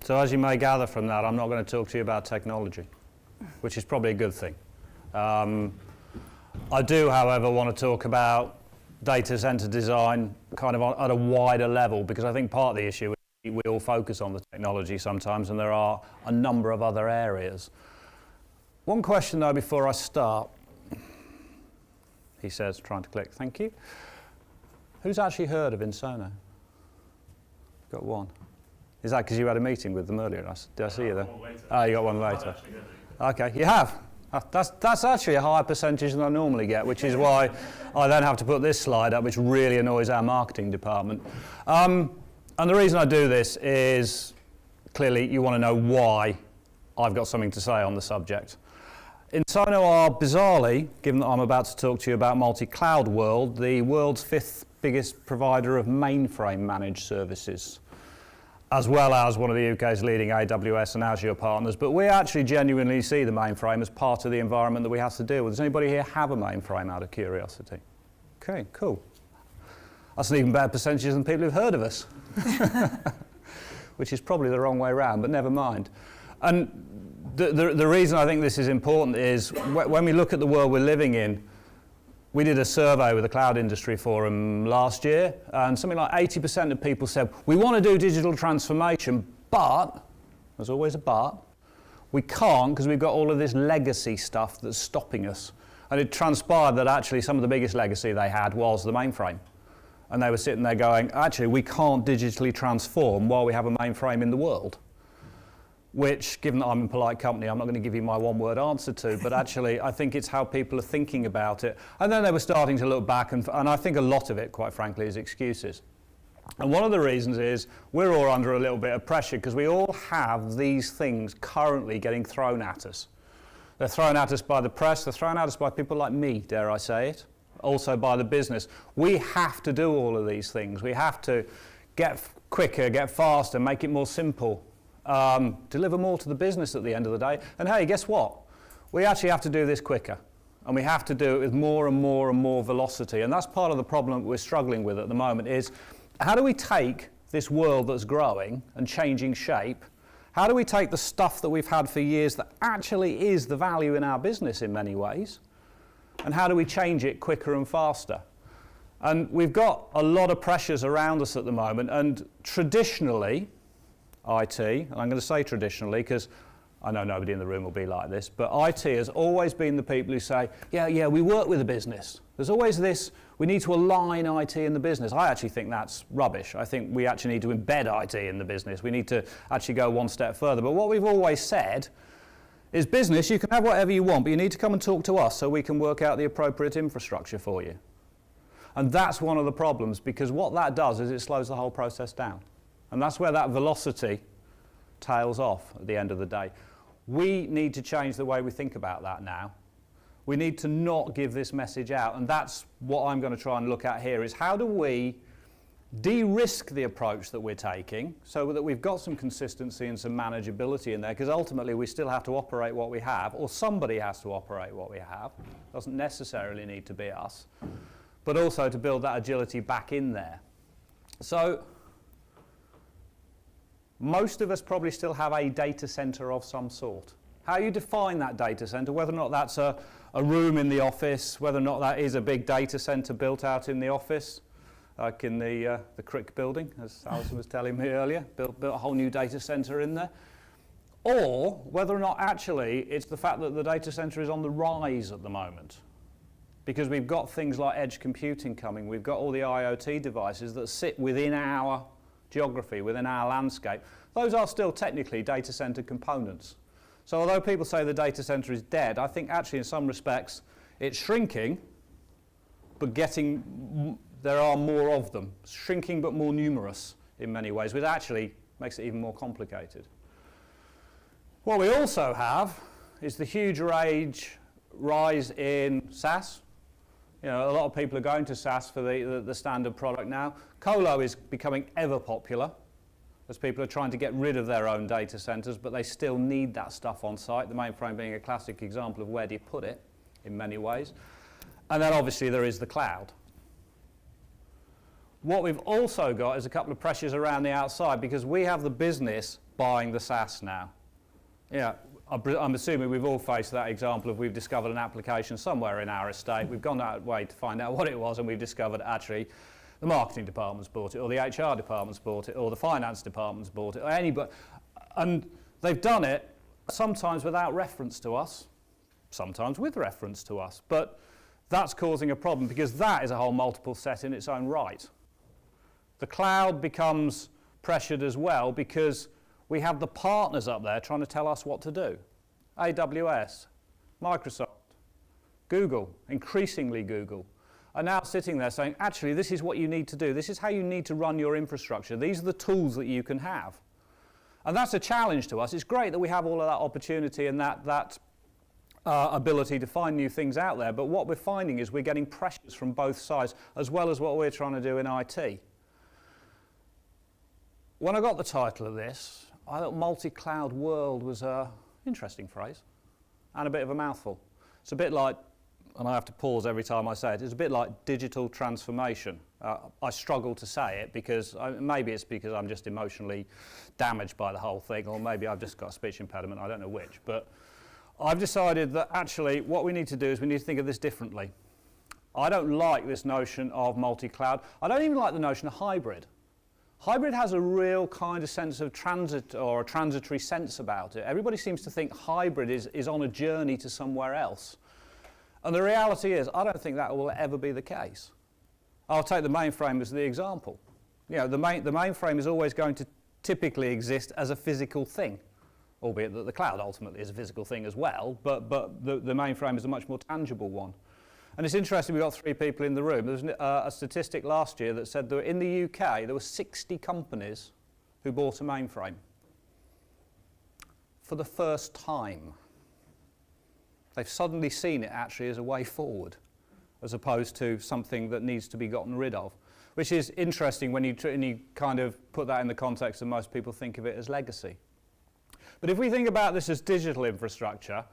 So as you may gather from that, I'm not going to talk to you about technology, which is probably a good thing. I do, however, want to talk about data center design kind of at a wider level, because I think part of the issue is we all focus on the technology sometimes, and there are a number of other areas. One question, though, before I start. He says, trying to click, thank you. Who's actually heard of Ensono? Got one. Is that because you had a meeting with them earlier? Did I see you there? Oh, you got one later. Okay, you have. That's actually a higher percentage than I normally get, which is why I then have to put this slide up, which really annoys our marketing department. And the reason I do this is, clearly, you want to know why I've got something to say on the subject. Ensono are, bizarrely, given that I'm about to talk to you about multi-cloud world, the world's 5th biggest provider of mainframe managed services, as well as one of the UK's leading AWS and Azure partners. But we actually genuinely see the mainframe as part of the environment that we have to deal with. Does anybody here have a mainframe out of curiosity? Okay, cool. That's an even better percentage than people who've heard of us, which is probably the wrong way around, but never mind. And the reason I think this is important is when we look at the world we're living in, we did a survey with the Cloud Industry Forum last year, and something like 80% of people said, we want to do digital transformation, but, there's always a but, we can't because we've got all of this legacy stuff that's stopping us. And it transpired that actually some of the biggest legacy they had was the mainframe. And they were sitting there going, actually, we can't digitally transform while we have a mainframe in the world. Which, given that I'm in polite company, I'm not going to give you my one-word answer to, but actually I think it's how people are thinking about it. And then they were starting to look back, and I think a lot of it, quite frankly, is excuses. And one of the reasons is we're all under a little bit of pressure because we all have these things currently getting thrown at us. They're thrown at us by the press, they're thrown at us by people like me, dare I say it, also by the business. We have to do all of these things. We have to get quicker, get faster, make it more simple. Deliver more to the business at the end of the day. And hey, guess what? We actually have to do this quicker. And we have to do it with more and more and more velocity. And that's part of the problem we're struggling with at the moment is how do we take this world that's growing and changing shape, how do we take the stuff that we've had for years that actually is the value in our business in many ways, and how do we change it quicker and faster? And we've got a lot of pressures around us at the moment, and traditionally, IT, and I'm going to say traditionally because I know nobody in the room will be like this, but IT has always been the people who say, yeah, we work with the business. There's always this, we need to align IT in the business. I actually think that's rubbish. I think we actually need to embed IT in the business. We need to actually go one step further. But what we've always said is business, you can have whatever you want, but you need to come and talk to us so we can work out the appropriate infrastructure for you. And that's one of the problems, because what that does is it slows the whole process down. And that's where that velocity tails off at the end of the day. We need to change the way we think about that now. We need to not give this message out. And that's what I'm going to try and look at here is how do we de-risk the approach that we're taking so that we've got some consistency and some manageability in there, because ultimately we still have to operate what we have, or somebody has to operate what we have. It doesn't necessarily need to be us, but also to build that agility back in there. So most of us probably still have a data center of some sort. How you define that data center, whether or not that's a room in the office, whether or not that is a big data center built out in the office, like in the Crick building, as Alison was telling me earlier, built a whole new data center in there, or whether or not actually it's the fact that the data center is on the rise at the moment. Because we've got things like edge computing coming, we've got all the IoT devices that sit within our geography, within our landscape. Those are still technically data center components. So although people say the data center is dead, I think actually in some respects it's shrinking, but there are more of them. Shrinking but more numerous in many ways, which actually makes it even more complicated. What we also have is the huge rise in SaaS. You know, a lot of people are going to SaaS for the standard product now. Colo is becoming ever popular as people are trying to get rid of their own data centers, but they still need that stuff on site, the mainframe being a classic example of where do you put it in many ways. And then obviously there is the cloud. What we've also got is a couple of pressures around the outside, because we have the business buying the SaaS now. Yeah, I'm assuming we've all faced that example of we've discovered an application somewhere in our estate, we've gone that way to find out what it was, and we've discovered actually the marketing department's bought it, or the HR department's bought it, or the finance department's bought it, or anybody. And they've done it sometimes without reference to us, sometimes with reference to us. But that's causing a problem, because that is a whole multiple set in its own right. The cloud becomes pressured as well, because we have the partners up there trying to tell us what to do. AWS, Microsoft, Google, increasingly Google, are now sitting there saying, actually, this is what you need to do. This is how you need to run your infrastructure. These are the tools that you can have. And that's a challenge to us. It's great that we have all of that opportunity and that ability to find new things out there, but what we're finding is we're getting pressures from both sides, as well as what we're trying to do in IT. When I got the title of this, I thought multi-cloud world was an interesting phrase and a bit of a mouthful. It's a bit like, and I have to pause every time I say it, it's a bit like digital transformation. I struggle to say it because maybe it's because I'm just emotionally damaged by the whole thing, or maybe I've just got a speech impediment, I don't know which. But I've decided that actually what we need to do is we need to think of this differently. I don't like this notion of multi-cloud. I don't even like the notion of hybrid. Hybrid has a real kind of sense of transit, or a transitory sense about it. Everybody seems to think hybrid is on a journey to somewhere else. And the reality is, I don't think that will ever be the case. I'll take the mainframe as the example. You know, the mainframe is always going to typically exist as a physical thing, albeit that the cloud ultimately is a physical thing as well, but the mainframe is a much more tangible one. And it's interesting, we've got 3 people in the room. There was a statistic last year that said that in the UK there were 60 companies who bought a mainframe for the first time. They've suddenly seen it actually as a way forward, as opposed to something that needs to be gotten rid of, which is interesting when you kind of put that in the context that most people think of it as legacy. But if we think about this as digital infrastructure,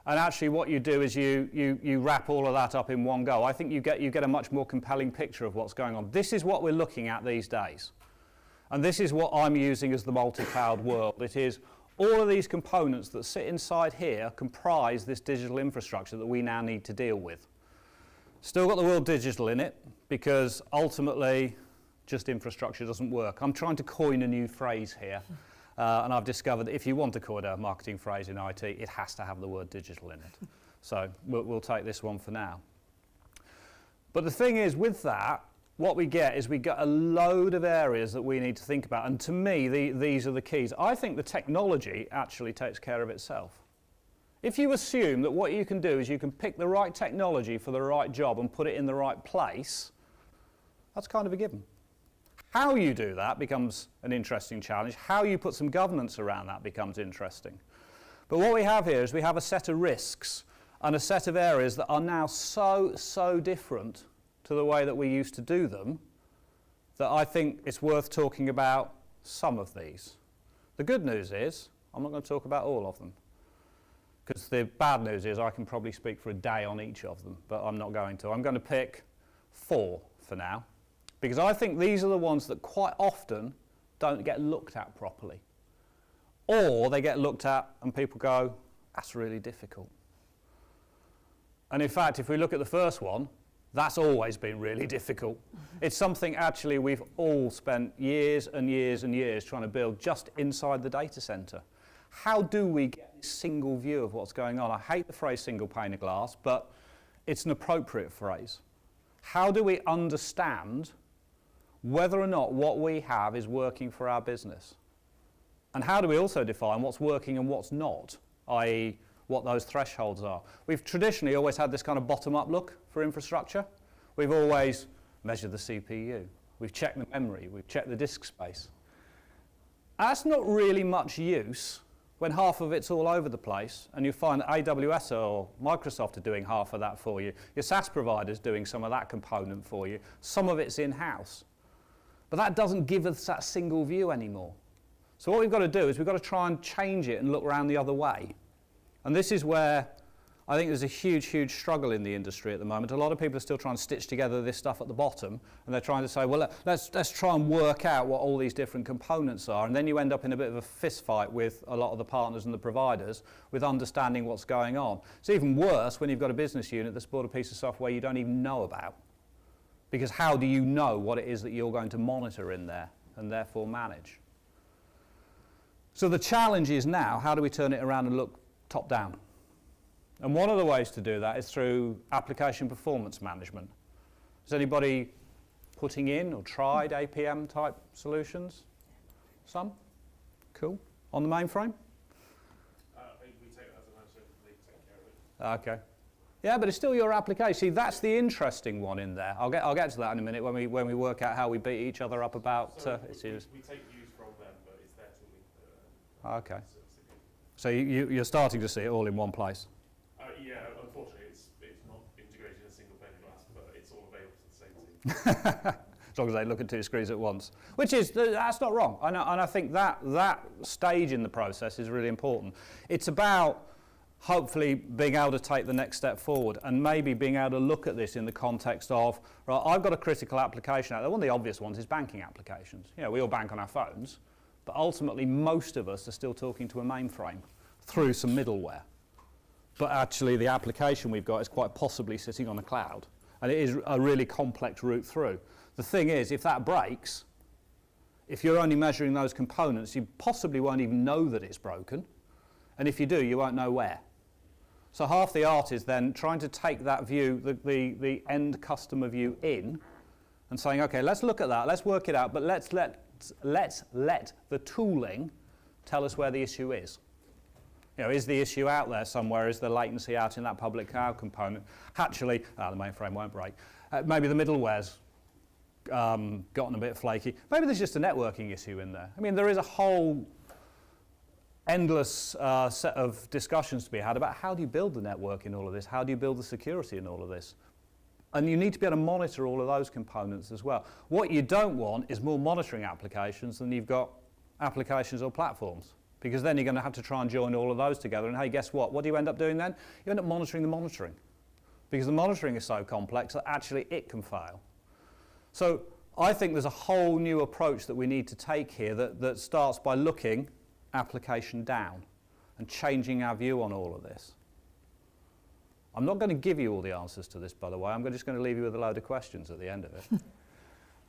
and actually what you do is you wrap all of that up in one go, I think you get a much more compelling picture of what's going on. This is what we're looking at these days. And this is what I'm using as the multi-cloud world. It is all of these components that sit inside here comprise this digital infrastructure that we now need to deal with. Still got the word digital in it, because ultimately just infrastructure doesn't work. I'm trying to coin a new phrase here. And I've discovered that if you want to coin a marketing phrase in IT, it has to have the word digital in it. So we'll take this one for now. But the thing is, with that, what we get is we get a load of areas that we need to think about. And to me, these are the keys. I think the technology actually takes care of itself. If you assume that what you can do is you can pick the right technology for the right job and put it in the right place, that's kind of a given. How you do that becomes an interesting challenge. How you put some governance around that becomes interesting. But what we have here is we have a set of risks and a set of areas that are now so different to the way that we used to do them that I think it's worth talking about some of these. The good news is I'm not going to talk about all of them, because the bad news is I can probably speak for a day on each of them, but I'm not going to. I'm going to pick 4 for now, because I think these are the ones that quite often don't get looked at properly. Or they get looked at and people go, that's really difficult. And in fact, if we look at the first one, that's always been really difficult. It's something actually we've all spent years and years and years trying to build just inside the data center. How do we get a single view of what's going on? I hate the phrase single pane of glass, but it's an appropriate phrase. How do we understand whether or not what we have is working for our business? And how do we also define what's working and what's not, i.e. what those thresholds are? We've traditionally always had this kind of bottom-up look for infrastructure. We've always measured the CPU. We've checked the memory. We've checked the disk space. That's not really much use when half of it's all over the place, and you find that AWS or Microsoft are doing half of that for you. Your SaaS provider's doing some of that component for you. Some of it's in-house. But that doesn't give us that single view anymore. So what we've got to do is we've got to try and change it and look around the other way. And this is where I think there's a huge, huge struggle in the industry at the moment. A lot of people are still trying to stitch together this stuff at the bottom, and they're trying to say, well, let's try and work out what all these different components are, and then you end up in a bit of a fist fight with a lot of the partners and the providers with understanding what's going on. It's even worse when you've got a business unit that's bought a piece of software you don't even know about, because how do you know what it is that you're going to monitor in there and therefore manage? So the challenge is now, how do we turn it around and look top down? And one of the ways to do that is through application performance management. Is anybody putting in or tried APM type solutions? Some? Cool. On the mainframe? We take that as a management, they take care of it. Okay. Yeah, but it's still your application. See, that's the interesting one in there. I'll get to that in a minute when we work out how we beat each other up about issues. We take views from them, but it's their tooling. Okay. So you're starting to see it all in one place. Yeah, unfortunately, it's not integrated in a single pane of glass, but it's all available to the same team. As long as they look at two screens at once, which is, that's not wrong. And I think that stage in the process is really important. It's about hopefully being able to take the next step forward and maybe being able to look at this in the context of, right, I've got a critical application out there. One of the obvious ones is banking applications. You know, we all bank on our phones, but ultimately most of us are still talking to a mainframe through some middleware. But actually the application we've got is quite possibly sitting on a cloud. And it is a really complex route through. The thing is, if that breaks, if you're only measuring those components, you possibly won't even know that it's broken. And if you do, you won't know where. So half the art is then trying to take that view, the end customer view in, and saying, okay, let's look at that, let's work it out, but let's let the tooling tell us where the issue is. You know, is the issue out there somewhere? Is the latency out in that public cloud component? Actually, the mainframe won't break. Maybe the middleware's gotten a bit flaky. Maybe there's just a networking issue in there. I mean, there is a whole endless set of discussions to be had about how do you build the network in all of this? How do you build the security in all of this? And you need to be able to monitor all of those components as well. What you don't want is more monitoring applications than you've got applications or platforms. Because then you're going to have to try and join all of those together. And hey, guess what? What do you end up doing then? You end up monitoring the monitoring. Because the monitoring is so complex that actually it can fail. So I think there's a whole new approach that we need to take here that starts by looking application down and changing our view on all of this. I'm not going to give you all the answers to this, by the way. I'm just going to leave you with a load of questions at the end of it.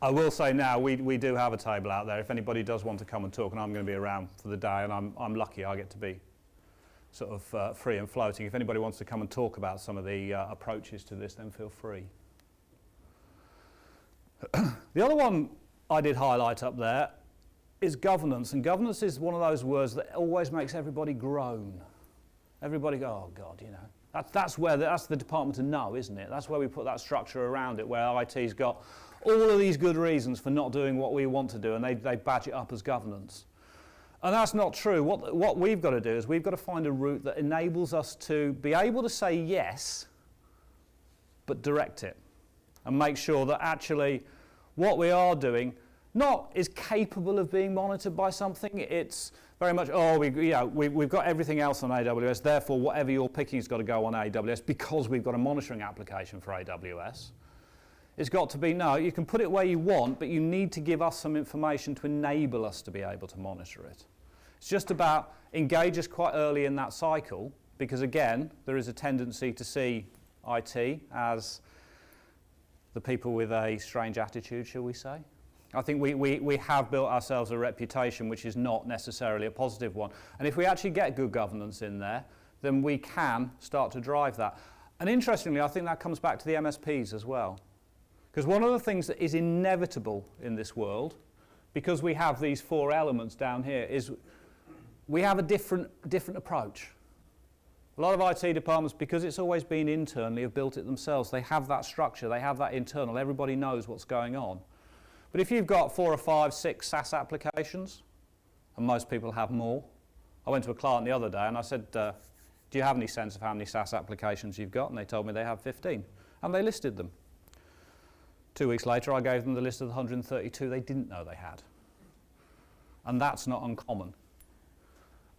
I will say now, we do have a table out there. If anybody does want to come and talk, and I'm going to be around for the day, and I'm lucky I get to be sort of free and floating. If anybody wants to come and talk about some of the approaches to this, then feel free. The other one I did highlight up there is governance. And governance is one of those words that always makes everybody groan. Everybody go, oh God, you know. That's the department to know, isn't it? That's where we put that structure around it, where IT's got all of these good reasons for not doing what we want to do, and they badge it up as governance. And that's not true. What we've got to do is we've got to find a route that enables us to be able to say yes, but direct it, and make sure that actually what we are doing not is capable of being monitored by something. It's very much, we've got everything else on AWS, therefore whatever you're picking has got to go on AWS because we've got a monitoring application for AWS. It's got to be, no, you can put it where you want, but you need to give us some information to enable us to be able to monitor it. It's just about engage us quite early in that cycle, because again, there is a tendency to see IT as the people with a strange attitude, shall we say. I think we have built ourselves a reputation which is not necessarily a positive one. And if we actually get good governance in there, then we can start to drive that. And interestingly, I think that comes back to the MSPs as well. Because one of the things that is inevitable in this world, because we have these four elements down here, is we have a different approach. A lot of IT departments, because it's always been internally, have built it themselves. They have that structure, they have that internal, everybody knows what's going on. But if you've got 4 or 5, 6 SaaS applications, and most people have more, I went to a client the other day and I said, do you have any sense of how many SaaS applications you've got? And they told me they have 15. And they listed them. 2 weeks later, I gave them the list of the 132 they didn't know they had. And that's not uncommon.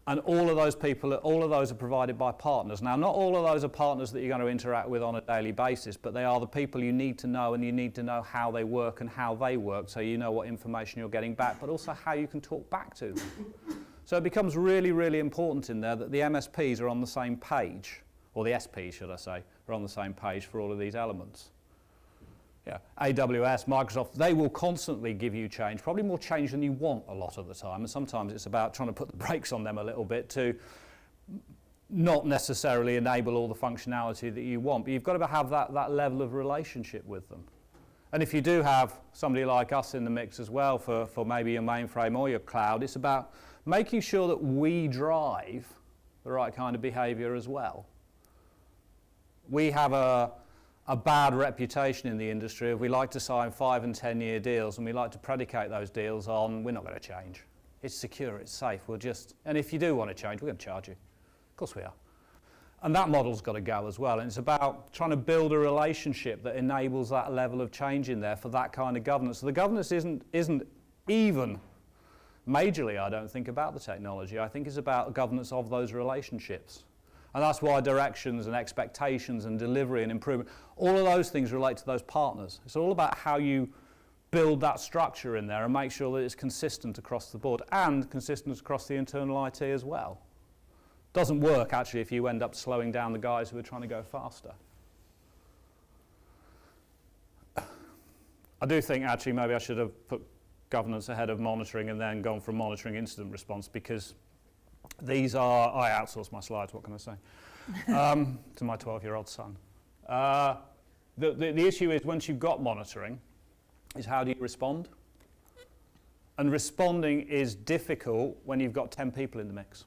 And all of those people, all of those are provided by partners. Now, not all of those are partners that you're going to interact with on a daily basis, but they are the people you need to know, and you need to know how they work and how they work, so you know what information you're getting back, but also how you can talk back to them. So it becomes really, really important in there that the MSPs are on the same page, or the SPs, should I say, are on the same page for all of these elements. Yeah, AWS, Microsoft, they will constantly give you change, probably more change than you want a lot of the time, and sometimes it's about trying to put the brakes on them a little bit to not necessarily enable all the functionality that you want, but you've got to have that level of relationship with them. And if you do have somebody like us in the mix as well for maybe your mainframe or your cloud, it's about making sure that we drive the right kind of behavior as well. We have a bad reputation in the industry of we like to sign 5 and 10 year deals, and we like to predicate those deals on we're not going to change. It's secure, it's safe, and if you do want to change, we're going to charge you. Of course we are. And that model's got to go as well, and it's about trying to build a relationship that enables that level of change in there for that kind of governance. So the governance isn't even majorly, I don't think, about the technology. I think it's about governance of those relationships. And that's why directions and expectations and delivery and improvement, all of those things relate to those partners. It's all about how you build that structure in there and make sure that it's consistent across the board and consistent across the internal IT as well. Doesn't work, actually, if you end up slowing down the guys who are trying to go faster. I do think, actually, maybe I should have put governance ahead of monitoring and then gone from monitoring incident response, because these are, I outsource my slides, what can I say, to my 12-year-old son. The issue is, once you've got monitoring, is how do you respond? And responding is difficult when you've got 10 people in the mix.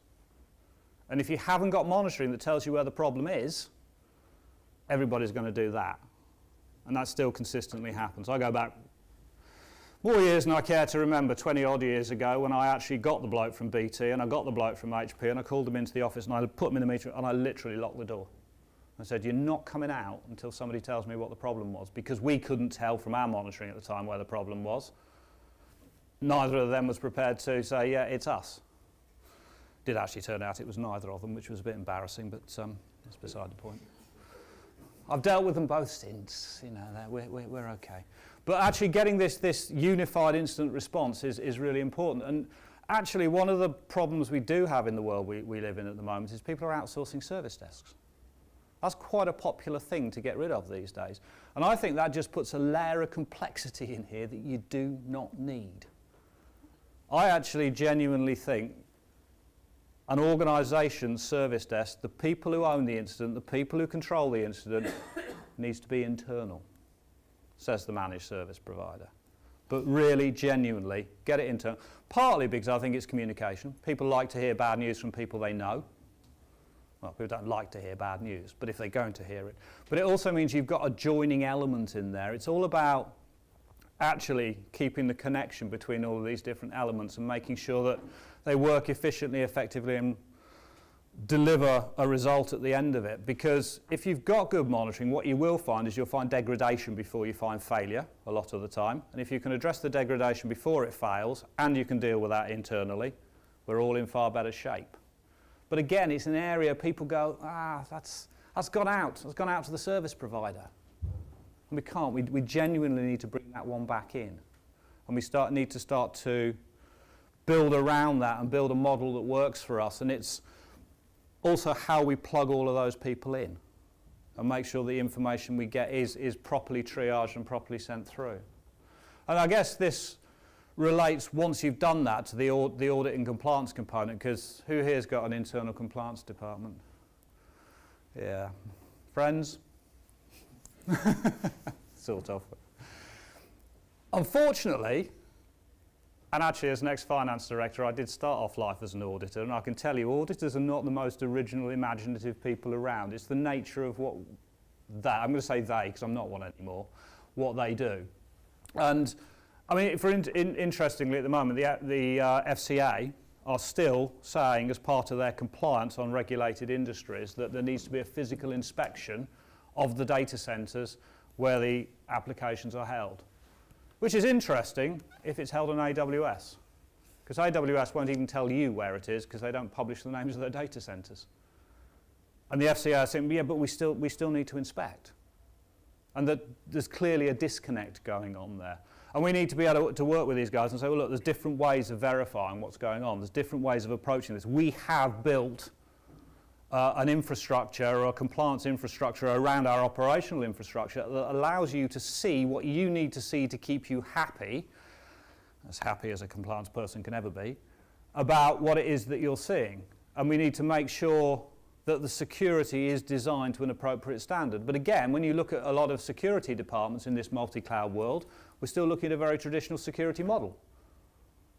And if you haven't got monitoring that tells you where the problem is, everybody's going to do that. And that still consistently happens. I go back more years than I care to remember, 20 odd years ago, when I actually got the bloke from BT and I got the bloke from HP, and I called them into the office and I put them in the meeting and I literally locked the door. I said, you're not coming out until somebody tells me what the problem was, because we couldn't tell from our monitoring at the time where the problem was. Neither of them was prepared to say, yeah, it's us. Did actually turn out it was neither of them, which was a bit embarrassing, but that's beside the point. I've dealt with them both since, you know, we're okay. But actually getting this unified incident response is really important. And actually one of the problems we do have in the world we live in at the moment is people are outsourcing service desks. That's quite a popular thing to get rid of these days. And I think that just puts a layer of complexity in here that you do not need. I actually genuinely think an organisation's service desk, the people who own the incident, the people who control the incident, needs to be internal, says the managed service provider. But really, genuinely, get it internal. Partly because I think it's communication. People like to hear bad news from people they know. Well, people don't like to hear bad news, but if they're going to hear it. But it also means you've got a joining element in there. It's all about actually keeping the connection between all of these different elements and making sure that they work efficiently, effectively, and deliver a result at the end of it. Because if you've got good monitoring, what you will find is you'll find degradation before you find failure a lot of the time. And if you can address the degradation before it fails, and you can deal with that internally, we're all in far better shape. But again, it's an area people go, that's gone out. It's gone out to the service provider. And we can't. We genuinely need to bring that one back in. And we need to start to build around that and build a model that works for us. And it's also how we plug all of those people in and make sure the information we get is properly triaged and properly sent through. And I guess this relates, once you've done that, to the audit and compliance component, because who here's got an internal compliance department? Yeah. Friends? Sort of. Unfortunately, and actually as an ex-finance director, I did start off life as an auditor, and I can tell you, auditors are not the most original, imaginative people around. It's the nature of what I'm going to say they, because I'm not one anymore, what they do. And I mean, interestingly at the moment, the FCA are still saying, as part of their compliance on regulated industries, that there needs to be a physical inspection of the data centres where the applications are held. Which is interesting if it's held on AWS. Because AWS won't even tell you where it is because they don't publish the names of their data centers. And the FCA are saying, yeah, but we still need to inspect. And that there's clearly a disconnect going on there. And we need to be able to work with these guys and say, well, look, there's different ways of verifying what's going on. There's different ways of approaching this. We have built an infrastructure or a compliance infrastructure around our operational infrastructure that allows you to see what you need to see to keep you happy, as happy as a compliance person can ever be, about what it is that you're seeing. And we need to make sure that the security is designed to an appropriate standard. But again, when you look at a lot of security departments in this multi-cloud world, we're still looking at a very traditional security model.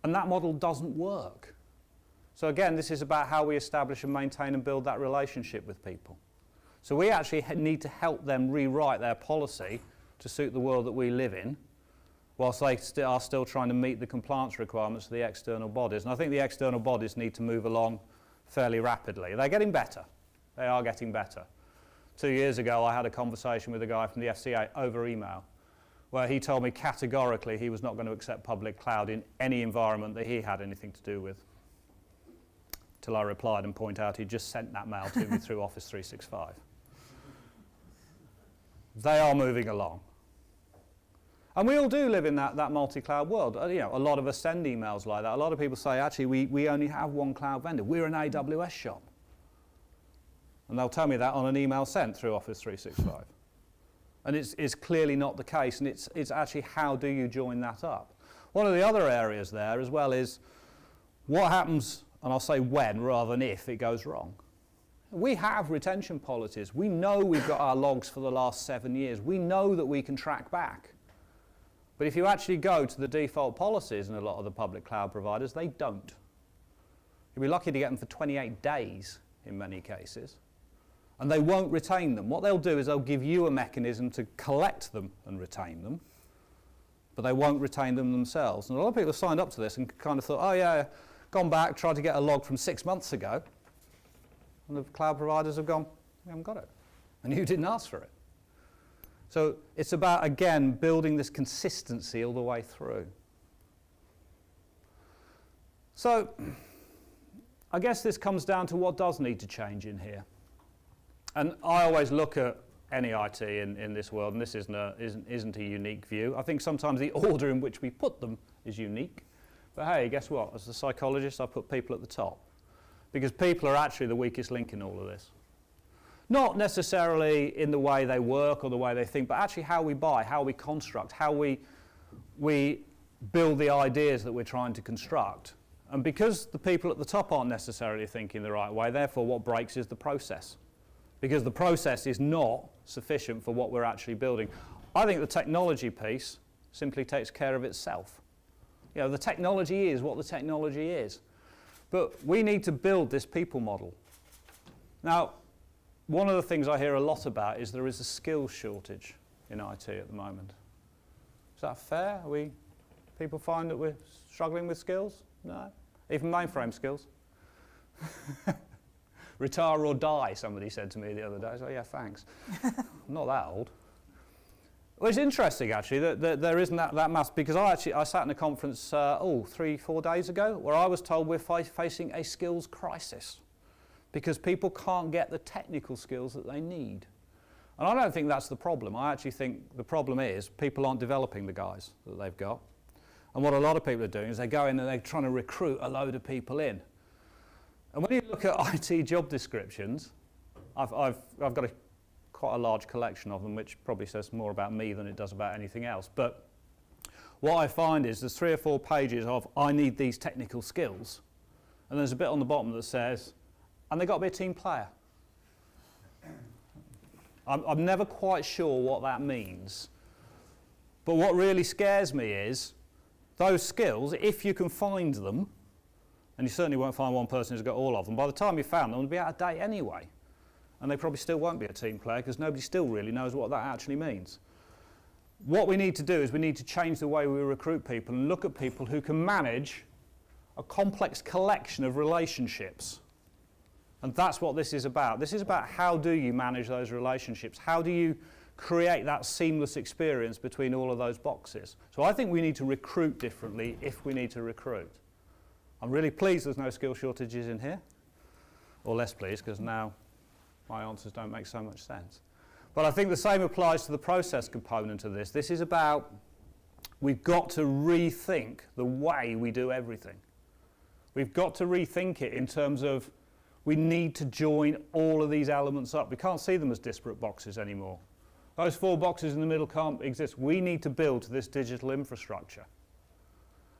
And that model doesn't work. So again, this is about how we establish and maintain and build that relationship with people. So we actually need to help them rewrite their policy to suit the world that we live in, whilst they are still trying to meet the compliance requirements of the external bodies. And I think the external bodies need to move along fairly rapidly. They're getting better. They are getting better. 2 years ago, I had a conversation with a guy from the FCA over email, where he told me categorically he was not going to accept public cloud in any environment that he had anything to do with. Till I replied and pointed out he just sent that mail to me through Office 365. They are moving along. And we all do live in that multi-cloud world. You know, a lot of us send emails like that. A lot of people say, actually, we only have one cloud vendor. We're an AWS shop. And they'll tell me that on an email sent through Office 365. And it's clearly not the case, and it's actually how do you join that up. One of the other areas there as well is what happens, and I'll say when rather than if it goes wrong. We have retention policies. We know we've got our logs for the last 7 years. We know that we can track back. But if you actually go to the default policies in a lot of the public cloud providers, they don't. You'll be lucky to get them for 28 days in many cases. And they won't retain them. What they'll do is they'll give you a mechanism to collect them and retain them, but they won't retain them themselves. And a lot of people have signed up to this and kind of thought, oh yeah, gone back, tried to get a log from 6 months ago, and the cloud providers have gone, we haven't got it. And you didn't ask for it. So it's about, again, building this consistency all the way through. So I guess this comes down to what does need to change in here. And I always look at any IT in this world, and this isn't a unique view. I think sometimes the order in which we put them is unique. But hey, guess what? As a psychologist, I put people at the top. Because people are actually the weakest link in all of this. Not necessarily in the way they work or the way they think, but actually how we buy, how we construct, how we build the ideas that we're trying to construct. And because the people at the top aren't necessarily thinking the right way, therefore what breaks is the process. Because the process is not sufficient for what we're actually building. I think the technology piece simply takes care of itself. You know, the technology is what the technology is. But we need to build this people model. Now, one of the things I hear a lot about is there is a skills shortage in IT at the moment. Is that fair? People find that we're struggling with skills? No? Even mainframe skills? Retire or die, somebody said to me the other day. So yeah, thanks. I'm not that old. Well, it's interesting actually that there isn't that mass, because I sat in a conference 3-4 days ago where I was told we're facing a skills crisis because people can't get the technical skills that they need. And I don't think that's the problem. I actually think the problem is people aren't developing the guys that they've got. And what a lot of people are doing is they go in and they're trying to recruit a load of people in. And when you look at IT job descriptions, I've got quite a large collection of them, which probably says more about me than it does about anything else. But what I find is there's 3 or 4 pages of, I need these technical skills. And there's a bit on the bottom that says, and they've got to be a team player. I'm never quite sure what that means. But what really scares me is those skills, if you can find them, and you certainly won't find one person who's got all of them, by the time you found them, they'll be out of date anyway. And they probably still won't be a team player because nobody still really knows what that actually means. What we need to do is we need to change the way we recruit people and look at people who can manage a complex collection of relationships. And that's what this is about. This is about how do you manage those relationships? How do you create that seamless experience between all of those boxes? So I think we need to recruit differently if we need to recruit. I'm really pleased there's no skill shortages in here, or less pleased, because now my answers don't make so much sense. But I think the same applies to the process component of this. This is about, we've got to rethink the way we do everything. We've got to rethink it in terms of we need to join all of these elements up. We can't see them as disparate boxes anymore. Those 4 boxes in the middle can't exist. We need to build this digital infrastructure.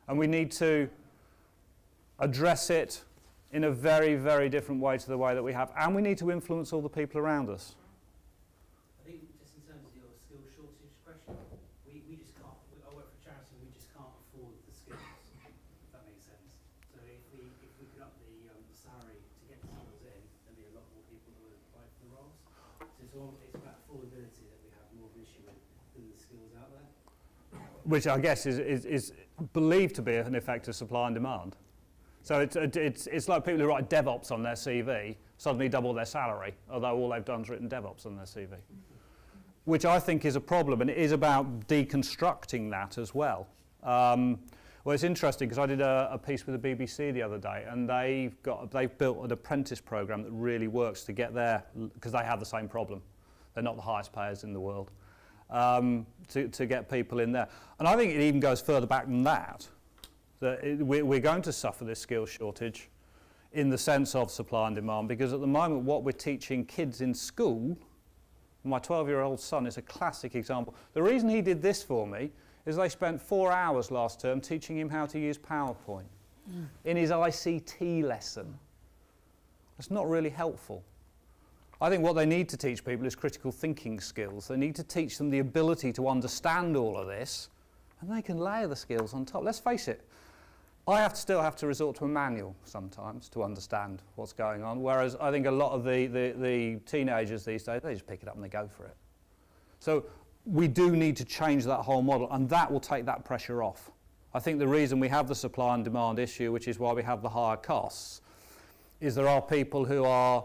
And we need to address it in a very, very different way to the way that we have. And we need to influence all the people around us. I think just in terms of your skill shortage question, we just can't, I work for a charity, we just can't afford the skills, if that makes sense. So if we could up the salary to get the skills in, there'd be a lot more people who would apply for the roles. So it's about affordability that we have more of an issue with than the skills out there. Which I guess is believed to be an effect of supply and demand. So it's like people who write DevOps on their CV suddenly double their salary, although all they've done is written DevOps on their CV. Which I think is a problem, and it is about deconstructing that as well. Well, it's interesting because I did a piece with the BBC the other day, and they've built an apprentice program that really works to get there, because they have the same problem. They're not the highest payers in the world, to get people in there. And I think it even goes further back than that. We're going to suffer this skill shortage in the sense of supply and demand, because at the moment what we're teaching kids in school, my 12-year-old son is a classic example. The reason he did this for me is they spent 4 hours last term teaching him how to use PowerPoint in his ICT lesson. That's not really helpful. I think what they need to teach people is critical thinking skills. They need to teach them the ability to understand all of this, and they can layer the skills on top. Let's face it, I still have to resort to a manual sometimes to understand what's going on, whereas I think a lot of the teenagers these days, they just pick it up and they go for it. So we do need to change that whole model, and that will take that pressure off. I think the reason we have the supply and demand issue, which is why we have the higher costs, is there are people who are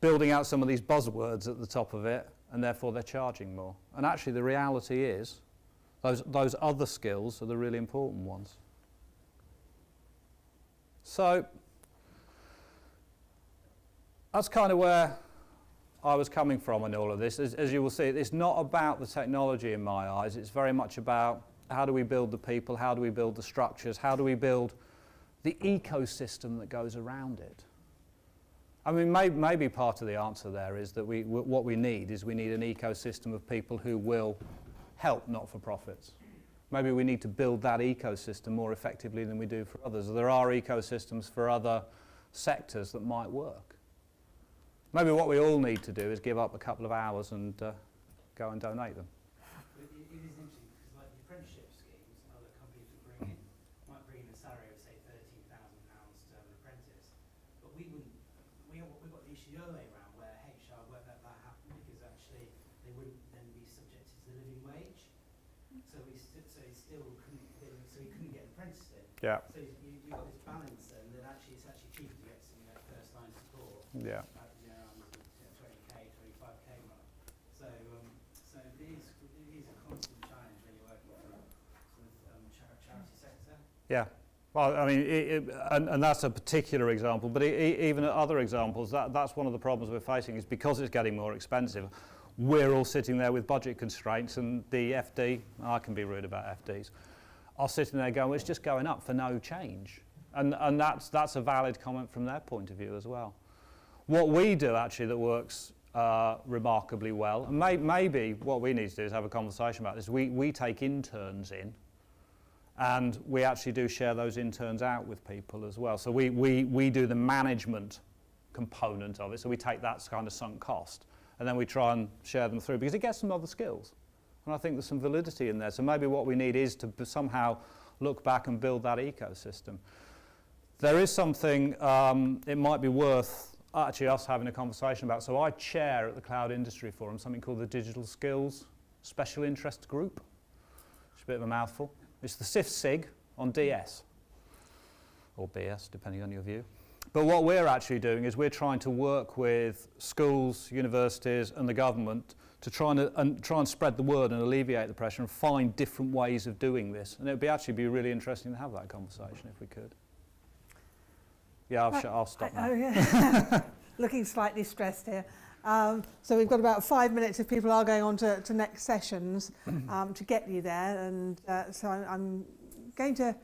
building out some of these buzzwords at the top of it, and therefore they're charging more. And actually the reality is those other skills are the really important ones. So that's kind of where I was coming from in all of this. As you will see, it's not about the technology in my eyes. It's very much about how do we build the people, how do we build the structures, how do we build the ecosystem that goes around it. I mean, maybe part of the answer there is that what we need is we need an ecosystem of people who will help not-for-profits. Maybe we need to build that ecosystem more effectively than we do for others. There are ecosystems for other sectors that might work. Maybe what we all need to do is give up a couple of hours and go and donate them. It is interesting because, like the apprenticeship schemes, other companies might bring in a salary of say £13,000 to have an apprentice, but we've got the issue the other way around where HR won't let that happen because actually they wouldn't then be subjected to the living wage. So he couldn't get an apprentice in. Yeah. So we've got this balance then that actually it's actually cheaper to get some first line support. Yeah. Around the 20k, 25k mark. So it is a constant challenge when you're working for sort of charity sector. Yeah. Well, I mean, and that's a particular example, but even other examples, that's one of the problems we're facing is because it's getting more expensive. We're all sitting there with budget constraints, and the FD, I can be rude about FDs, are sitting there going, well, it's just going up for no change. And that's a valid comment from their point of view as well. What we do actually that works remarkably well, and maybe what we need to do is have a conversation about this. We take interns in, and we actually do share those interns out with people as well. So we do the management component of it, so we take that kind of sunk cost, and then we try and share them through because it gets some other skills. And I think there's some validity in there. So maybe what we need is to somehow look back and build that ecosystem. There is something it might be worth actually us having a conversation about. So I chair at the Cloud Industry Forum something called the Digital Skills Special Interest Group. It's a bit of a mouthful. It's the CIF-SIG on DS, or BS, depending on your view. But what we're actually doing is we're trying to work with schools, universities and the government to try and spread the word and alleviate the pressure and find different ways of doing this. And it would actually be really interesting to have that conversation if we could. Yeah, I'll stop now. Oh, yeah. Looking slightly stressed here. So we've got about 5 minutes if people are going on to next sessions to get you there. And so I'm going to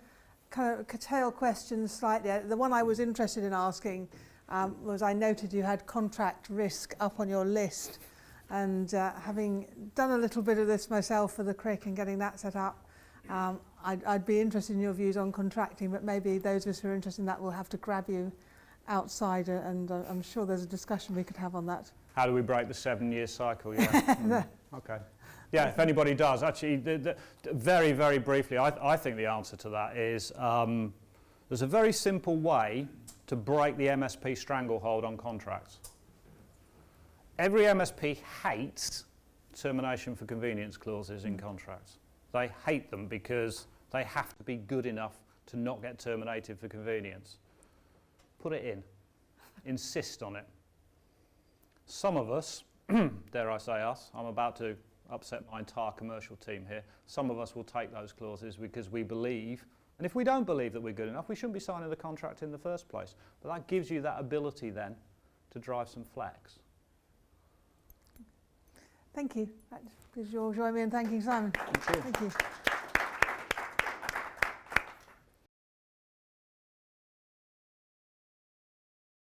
kind of curtail questions slightly. The one I was interested in asking was, I noted you had contract risk up on your list. And having done a little bit of this myself for the CRIC and getting that set up, I'd be interested in your views on contracting, but maybe those of us who are interested in that will have to grab you outside, and I'm sure there's a discussion we could have on that. How do we break the 7-year cycle? Yeah. Okay. Yeah, if anybody does, actually, very, very briefly, I think the answer to that is there's a very simple way to break the MSP stranglehold on contracts. Every MSP hates termination for convenience clauses in contracts. They hate them because they have to be good enough to not get terminated for convenience. Put it in. Insist on it. Some of us, dare I say us, I'm about to upset my entire commercial team here, some of us will take those clauses because we believe, and if we don't believe that we're good enough, we shouldn't be signing the contract in the first place. But that gives you that ability then to drive some flex. Thank you. Please all join me in thanking Simon. Thank you. Thank you.